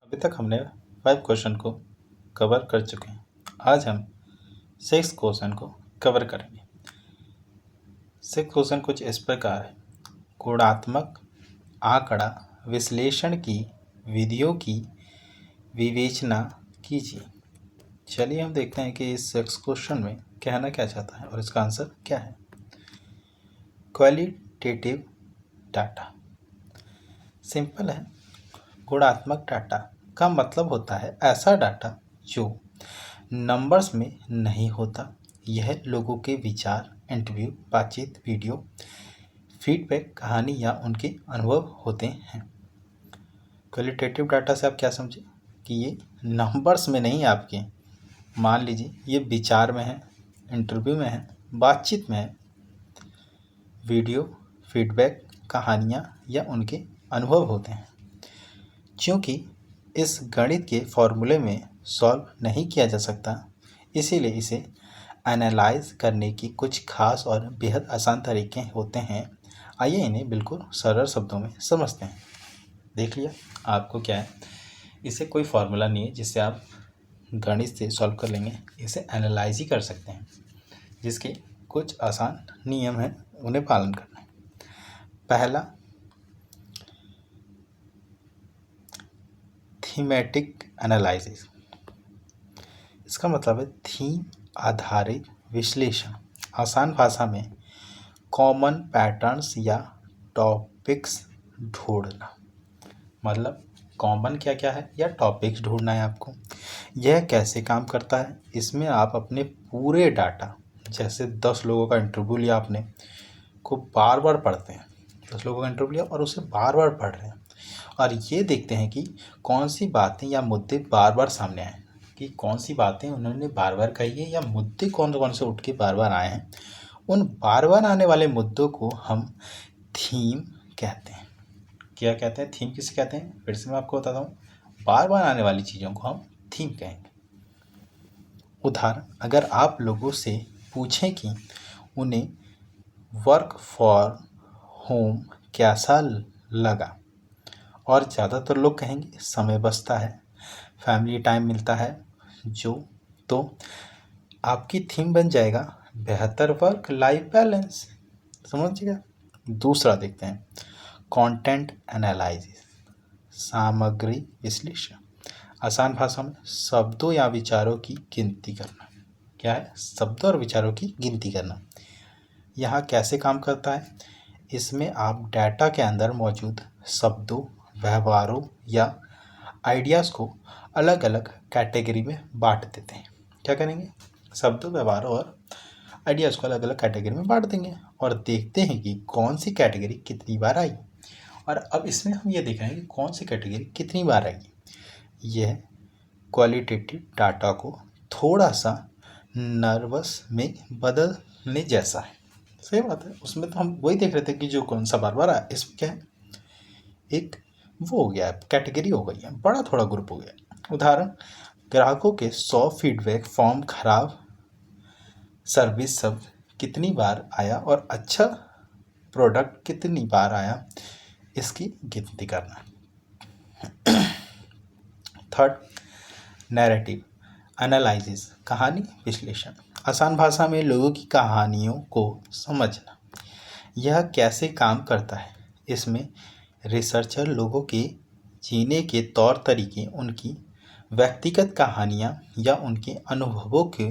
अभी तक हमने 5 क्वेश्चन को कवर कर चुके हैं। आज हम 6 क्वेश्चन को कवर करेंगे। 6 क्वेश्चन कुछ इस प्रकार है। गुणात्मक आंकड़ा विश्लेषण की विधियों की विवेचना कीजिए। चलिए हम देखते हैं कि इस 6 क्वेश्चन में कहना क्या चाहता है और इसका आंसर क्या है। क्वालिटेटिव डाटा सिंपल है। गुणात्मक डाटा का मतलब होता है ऐसा डाटा जो नंबर्स में नहीं होता। यह लोगों के विचार, इंटरव्यू, बातचीत, वीडियो, फीडबैक, कहानी या उनके अनुभव होते हैं। क्वालिटेटिव डाटा से आप क्या समझे कि ये नंबर्स में नहीं, आपके मान लीजिए ये विचार में है, इंटरव्यू में है, बातचीत में है, वीडियो, फीडबैक, कहानियाँ या उनके अनुभव होते हैं। क्योंकि इस गणित के फॉर्मूले में सॉल्व नहीं किया जा सकता, इसीलिए इसे एनालाइज करने की कुछ खास और बेहद आसान तरीके होते हैं। आइए इन्हें बिल्कुल सरल शब्दों में समझते हैं। देख लिया आपको क्या है, इसे कोई फार्मूला नहीं है जिससे आप गणित से सॉल्व कर लेंगे। इसे एनालाइज ही कर सकते हैं, जिसके कुछ आसान नियम हैं, उन्हें पालन करना है। पहला, थीमेटिक एनालिसिस। इसका मतलब है थीम आधारित विश्लेषण। आसान भाषा में कॉमन पैटर्न्स या टॉपिक्स ढूंढना। मतलब कॉमन क्या क्या है या टॉपिक्स ढूंढना है आपको। यह कैसे काम करता है, इसमें आप अपने पूरे डाटा, जैसे 10 लोगों का इंटरव्यू लिया आपने, को बार बार पढ़ते हैं। 10 लोगों का इंटरव्यू लिया और उसे बार बार पढ़ रहे हैं और ये देखते हैं कि कौन सी बातें या मुद्दे बार बार सामने आए, कि कौन सी बातें उन्होंने बार बार कही है या मुद्दे कौन कौन से उठ के बार बार आए हैं। उन बार बार आने वाले मुद्दों को हम थीम कहते हैं। क्या कहते हैं? थीम किसे कहते हैं? फिर से मैं आपको बताता हूँ। बार बार आने वाली चीज़ों को हम थीम कहेंगे। उदाहरण, अगर आप लोगों से पूछें कि उन्हें वर्क फॉर होम कैसा लगा, और ज़्यादातर लोग कहेंगे समय बचता है, फैमिली टाइम मिलता है, तो आपकी थीम बन जाएगा बेहतर वर्क लाइफ बैलेंस। समझिएगा। दूसरा देखते हैं, कंटेंट एनालिसिस, सामग्री विश्लेषण। आसान भाषा में शब्दों या विचारों की गिनती करना। क्या है? शब्दों और विचारों की गिनती करना। यहाँ कैसे काम करता है? इसमें आप डाटा के अंदर मौजूद शब्दों, व्यवहारों या आइडियाज़ को अलग अलग कैटेगरी में बांट देते हैं। क्या करेंगे? शब्दों, व्यवहारों और आइडियाज़ को अलग अलग कैटेगरी में बांट देंगे और देखते हैं कि कौन सी कैटेगरी कितनी बार आई। और अब इसमें हम ये देख रहे हैं कि कौन सी कैटेगरी कितनी बार आई। यह क्वालिटेटिव डाटा को थोड़ा सा नर्वस में बदलने जैसा है। सही बात है। उसमें तो हम वही देख रहे थे कि जो कौन सा बार बार आया। इसमें क्या है, एक वो हो गया है, कैटेगरी हो गई है, बड़ा थोड़ा ग्रुप हो गया। उदाहरण, ग्राहकों के 100 फीडबैक फॉर्म, खराब सर्विस शब्द कितनी बार आया और अच्छा प्रोडक्ट कितनी बार आया, इसकी गिनती करना। थर्ड, नैरेटिव एनालिसिस, कहानी विश्लेषण। आसान भाषा में लोगों की कहानियों को समझना। यह कैसे काम करता है? इसमें रिसर्चर लोगों के जीने के तौर तरीके, उनकी व्यक्तिगत कहानियाँ या उनके अनुभवों के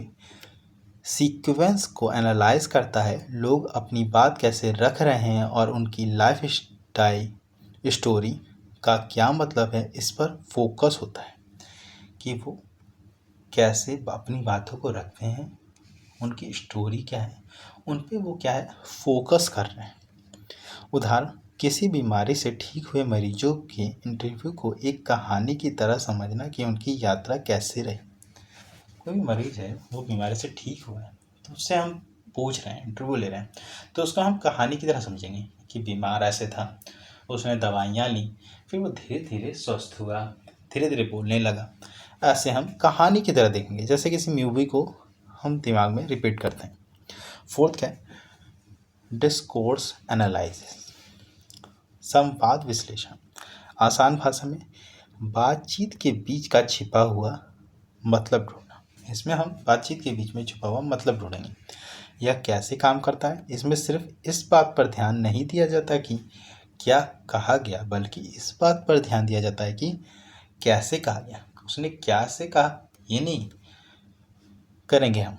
सीक्वेंस को एनालाइज करता है। लोग अपनी बात कैसे रख रहे हैं और उनकी लाइफ स्टोरी का क्या मतलब है, इस पर फोकस होता है कि वो कैसे अपनी बातों को रखते हैं, उनकी स्टोरी क्या है, उन पे वो क्या है फोकस कर रहे हैं। उदाहरण, किसी बीमारी से ठीक हुए मरीजों के इंटरव्यू को एक कहानी की तरह समझना कि उनकी यात्रा कैसे रही। कोई भी मरीज है, वो बीमारी से ठीक हुआ है, तो उससे हम पूछ रहे हैं, इंटरव्यू ले रहे हैं, तो उसको हम कहानी की तरह समझेंगे कि बीमार ऐसे था, उसने दवाइयाँ ली, फिर वो धीरे धीरे स्वस्थ हुआ, धीरे धीरे बोलने लगा। ऐसे हम कहानी की तरह देखेंगे, जैसे किसी मूवी को हम दिमाग में रिपीट करते हैं। फोर्थ क्या है? डिस्कोर्स एनालिसिस, संवाद विश्लेषण। आसान भाषा में बातचीत के बीच का छिपा हुआ मतलब ढूंढना। इसमें हम बातचीत के बीच में छुपा हुआ मतलब ढूंढेंगे। यह कैसे काम करता है? इसमें सिर्फ इस बात पर ध्यान नहीं दिया जाता कि क्या कहा गया, बल्कि इस बात पर ध्यान दिया जाता है कि कैसे कहा गया। उसने क्या से कहा ये नहीं करेंगे हम,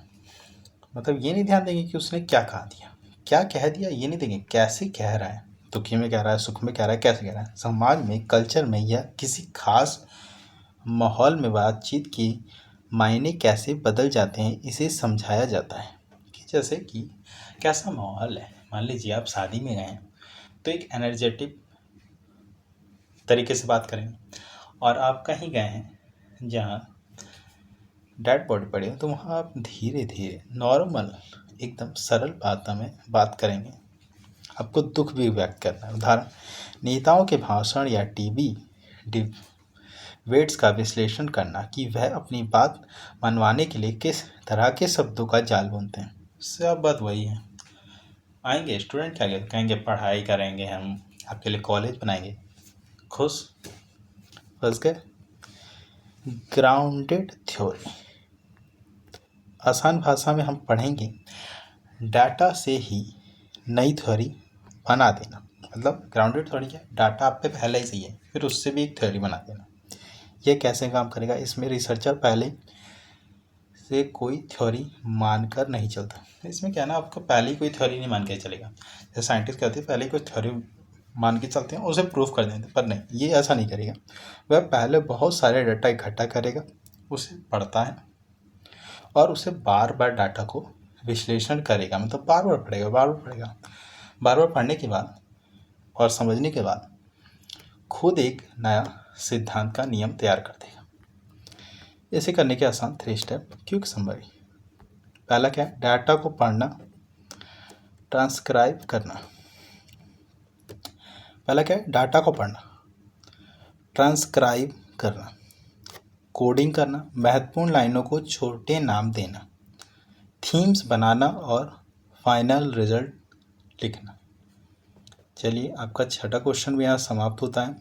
मतलब ये नहीं ध्यान देंगे कि उसने क्या कहा दिया, क्या कह दिया ये नहीं देंगे, कैसे कह रहा है, दुखी में कह रहा है, सुख में कह रहा है, कैसे कह रहा है। समाज में, कल्चर में या किसी खास माहौल में बातचीत के मायने कैसे बदल जाते हैं, इसे समझाया जाता है। कि जैसे कि कैसा माहौल है, मान लीजिए आप शादी में गए हैं तो एक एनर्जेटिक तरीके से बात करेंगे, और आप कहीं गए हैं जहाँ डेड बॉडी पड़ी है तो वहाँ आप धीरे धीरे नॉर्मल एकदम सरल भाषा में बात करेंगे। आपको दुख भी व्यक्त करना है। उदाहरण, नेताओं के भाषण या टीवी डिबेट्स का विश्लेषण करना कि वह अपनी बात मनवाने के लिए किस तरह के शब्दों का जाल बुनते हैं। सब बात वही है। आएंगे स्टूडेंट क्या कहेंगे, पढ़ाई करेंगे, हम आपके लिए कॉलेज बनाएंगे, खुश, बस गए। ग्राउंडेड थ्योरी, आसान भाषा में हम पढ़ेंगे, डाटा से ही नई थ्योरी बना देना। मतलब ग्राउंडेड थ्योरी क्या है? डाटा आप पे पहले ही सही है, फिर उससे भी एक थ्योरी बना देना। ये कैसे काम करेगा? इसमें रिसर्चर पहले से कोई थ्योरी मानकर नहीं चलता। इसमें क्या है ना, आपको पहले ही कोई थ्योरी नहीं मान के चलेगा। जैसे साइंटिस्ट कहते हैं पहले ही कोई थ्योरी मान के चलते हैं, उसे प्रूफ कर देते हैं, पर नहीं, ये ऐसा नहीं करेगा। वह पहले बहुत सारे डाटा इकट्ठा करेगा, उसे पढ़ता है और उसे बार बार डाटा को विश्लेषण करेगा। मतलब बार बार पढ़ेगा, बार बार पढ़ेगा, बार बार पढ़ने के बाद और समझने के बाद खुद एक नया सिद्धांत का नियम तैयार कर देगा। इसे करने के आसान 3 स्टेप, क्विक समरी। पहला क्या है? डाटा को पढ़ना, ट्रांसक्राइब करना। पहला क्या है? डाटा को पढ़ना, ट्रांसक्राइब करना, कोडिंग करना, महत्वपूर्ण लाइनों को छोटे नाम देना, थीम्स बनाना और फाइनल रिजल्ट लिखना। चलिए, आपका 6ठा क्वेश्चन भी यहाँ समाप्त होता है।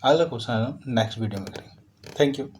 अगला क्वेश्चन हम नेक्स्ट वीडियो में करेंगे। Thank you.